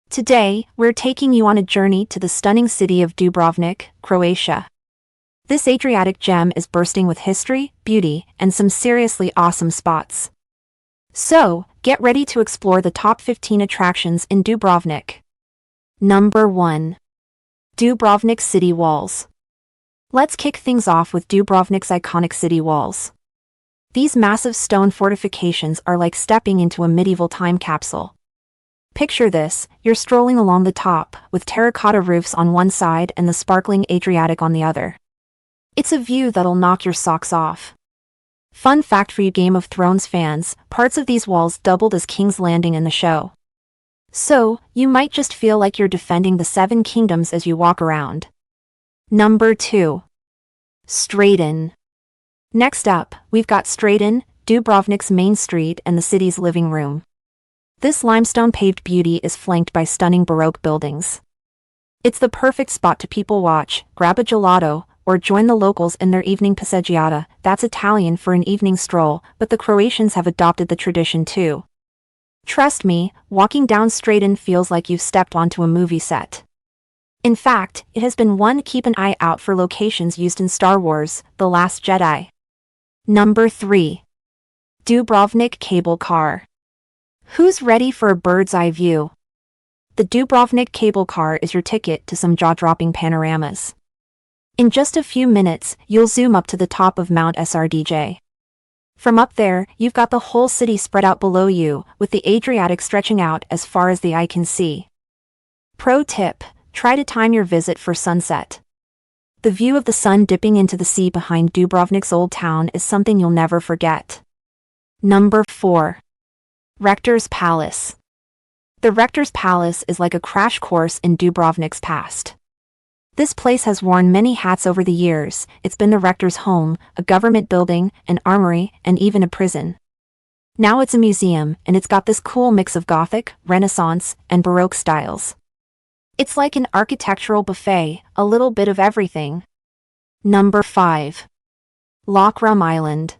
Today, we're taking you on a journey to the stunning city of Dubrovnik, Croatia. This Adriatic gem is bursting with history, beauty, and some seriously awesome spots. So, get ready to explore the top 15 attractions in Dubrovnik. Number 1. Dubrovnik City Walls. Let's kick things off with Dubrovnik's iconic city walls. These massive stone fortifications are like stepping into a medieval time capsule. Picture this, you're strolling along the top, with terracotta roofs on one side and the sparkling Adriatic on the other. It's a view that'll knock your socks off. Fun fact for you Game of Thrones fans, parts of these walls doubled as King's Landing in the show. So, you might just feel like you're defending the Seven Kingdoms as you walk around. Number 2. Straton. Next up, we've got Straton, Dubrovnik's main street and the city's living room. This limestone-paved beauty is flanked by stunning Baroque buildings. It's the perfect spot to people watch, grab a gelato, or join the locals in their evening passeggiata. That's Italian for an evening stroll, but the Croatians have adopted the tradition too. Trust me, walking down Straton feels like you've stepped onto a movie set. In fact, it has been one keep an eye out for locations used in Star Wars, The Last Jedi. Number 3. Dubrovnik Cable Car. Who's ready for a bird's-eye view? The Dubrovnik cable car is your ticket to some jaw-dropping panoramas. In just a few minutes, you'll zoom up to the top of Mount Srdj. From up there, you've got the whole city spread out below you, with the Adriatic stretching out as far as the eye can see. Pro tip, try to time your visit for sunset. The view of the sun dipping into the sea behind Dubrovnik's old town is something you'll never forget. Number 4. Rector's Palace. The Rector's Palace is like a crash course in Dubrovnik's past. This place has worn many hats over the years. It's been the rector's home, a government building, an armory, and even a prison. Now it's a museum, and it's got this cool mix of Gothic, Renaissance, and Baroque styles. It's like an architectural buffet, a little bit of everything. Number 5. Lokrum Island.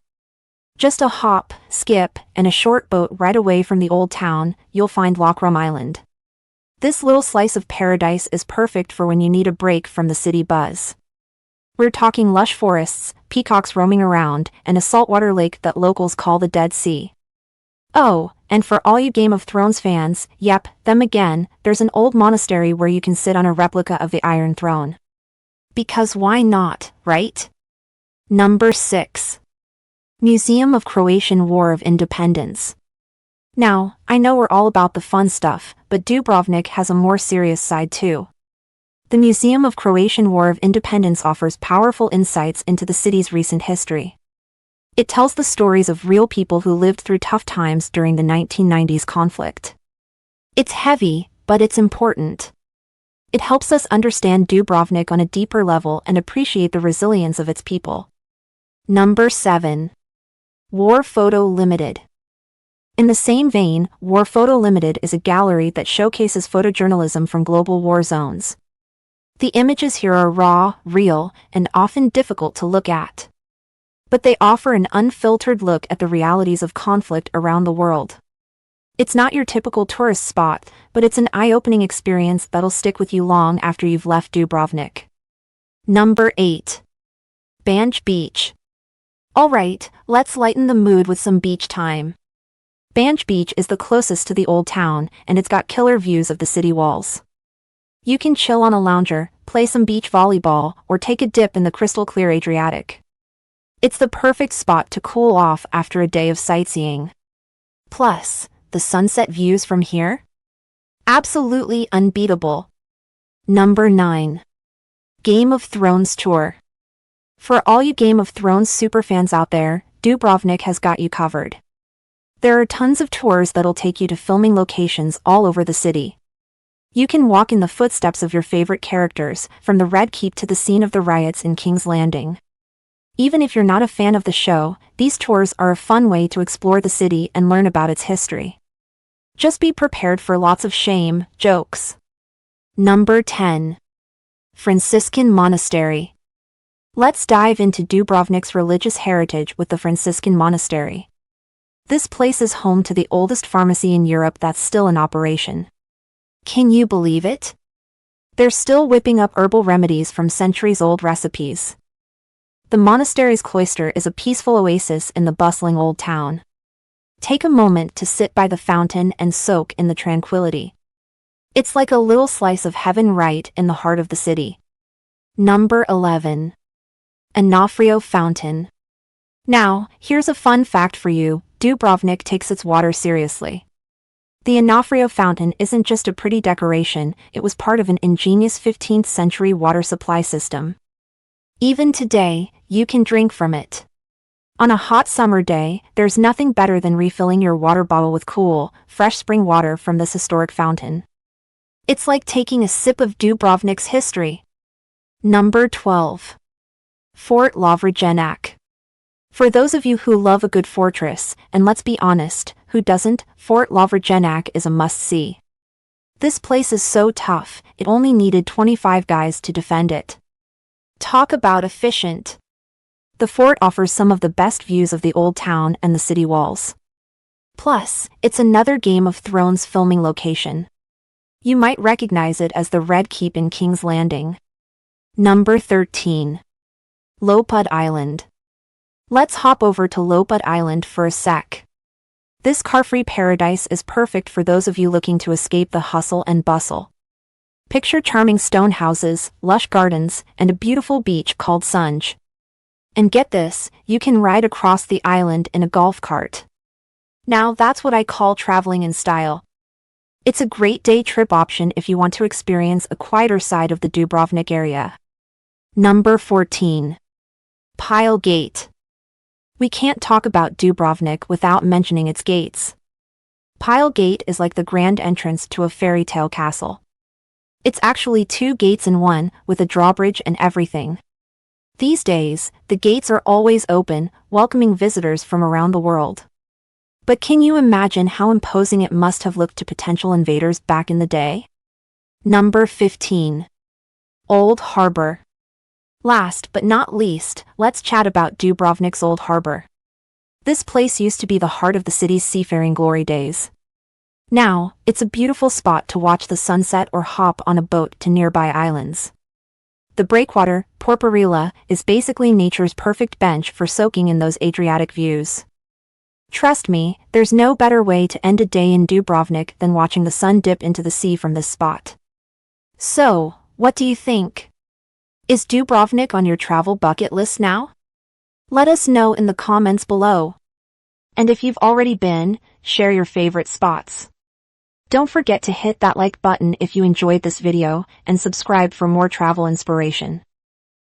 Just a hop, skip, and a short boat right away from the old town, you'll find Lokrum Island. This little slice of paradise is perfect for when you need a break from the city buzz. We're talking lush forests, peacocks roaming around, and a saltwater lake that locals call the Dead Sea. Oh, and for all you Game of Thrones fans, yep, them again, there's an old monastery where you can sit on a replica of the Iron Throne. Because why not, right? Number 6. Museum of Croatian War of Independence. Now, I know we're all about the fun stuff, but Dubrovnik has a more serious side too. The Museum of Croatian War of Independence offers powerful insights into the city's recent history. It tells the stories of real people who lived through tough times during the 1990s conflict. It's heavy, but it's important. It helps us understand Dubrovnik on a deeper level and appreciate the resilience of its people. Number 7. War Photo Limited. In the same vein, War Photo Limited is a gallery that showcases photojournalism from global war zones. The images here are raw, real, and often difficult to look at. But they offer an unfiltered look at the realities of conflict around the world. It's not your typical tourist spot, but it's an eye-opening experience that'll stick with you long after you've left Dubrovnik. Number 8. Banj Beach. Alright, let's lighten the mood with some beach time. Banj Beach is the closest to the old town, and it's got killer views of the city walls. You can chill on a lounger, play some beach volleyball, or take a dip in the crystal-clear Adriatic. It's the perfect spot to cool off after a day of sightseeing. Plus, the sunset views from here? Absolutely unbeatable. Number 9. Game of Thrones Tour. For all you Game of Thrones superfans out there, Dubrovnik has got you covered. There are tons of tours that'll take you to filming locations all over the city. You can walk in the footsteps of your favorite characters, from the Red Keep to the scene of the riots in King's Landing. Even if you're not a fan of the show, these tours are a fun way to explore the city and learn about its history. Just be prepared for lots of shame jokes. Number 10. Franciscan Monastery. Let's dive into Dubrovnik's religious heritage with the Franciscan Monastery. This place is home to the oldest pharmacy in Europe that's still in operation. Can you believe it? They're still whipping up herbal remedies from centuries-old recipes. The monastery's cloister is a peaceful oasis in the bustling old town. Take a moment to sit by the fountain and soak in the tranquility. It's like a little slice of heaven right in the heart of the city. Number 11. Onofrio Fountain. Now, here's a fun fact for you: Dubrovnik takes its water seriously. The Onofrio Fountain isn't just a pretty decoration, it was part of an ingenious 15th century water supply system. Even today, you can drink from it. On a hot summer day, there's nothing better than refilling your water bottle with cool, fresh spring water from this historic fountain. It's like taking a sip of Dubrovnik's history. Number 12. Fort Lovrejenac. For those of you who love a good fortress, and let's be honest, who doesn't, Fort Lovrejenac is a must-see. This place is so tough, it only needed 25 guys to defend it. Talk about efficient. The fort offers some of the best views of the old town and the city walls. Plus, it's another Game of Thrones filming location. You might recognize it as the Red Keep in King's Landing. Number 13. Lopud Island. Let's hop over to Lopud Island for a sec. This car-free paradise is perfect for those of you looking to escape the hustle and bustle. Picture charming stone houses, lush gardens, and a beautiful beach called Sunj. And get this, you can ride across the island in a golf cart. Now that's what I call traveling in style. It's a great day trip option if you want to experience a quieter side of the Dubrovnik area. Number 14. Pile Gate. We can't talk about Dubrovnik without mentioning its gates. Pile Gate is like the grand entrance to a fairy tale castle. It's actually 2 gates in one, with a drawbridge and everything. These days, the gates are always open, welcoming visitors from around the world. But can you imagine how imposing it must have looked to potential invaders back in the day? Number 15. Old Harbor. Last but not least, let's chat about Dubrovnik's Old Harbor. This place used to be the heart of the city's seafaring glory days. Now, it's a beautiful spot to watch the sunset or hop on a boat to nearby islands. The breakwater, Porparilla, is basically nature's perfect bench for soaking in those Adriatic views. Trust me, there's no better way to end a day in Dubrovnik than watching the sun dip into the sea from this spot. So, what do you think? Is Dubrovnik on your travel bucket list now? Let us know in the comments below. And if you've already been, share your favorite spots. Don't forget to hit that like button if you enjoyed this video, and subscribe for more travel inspiration.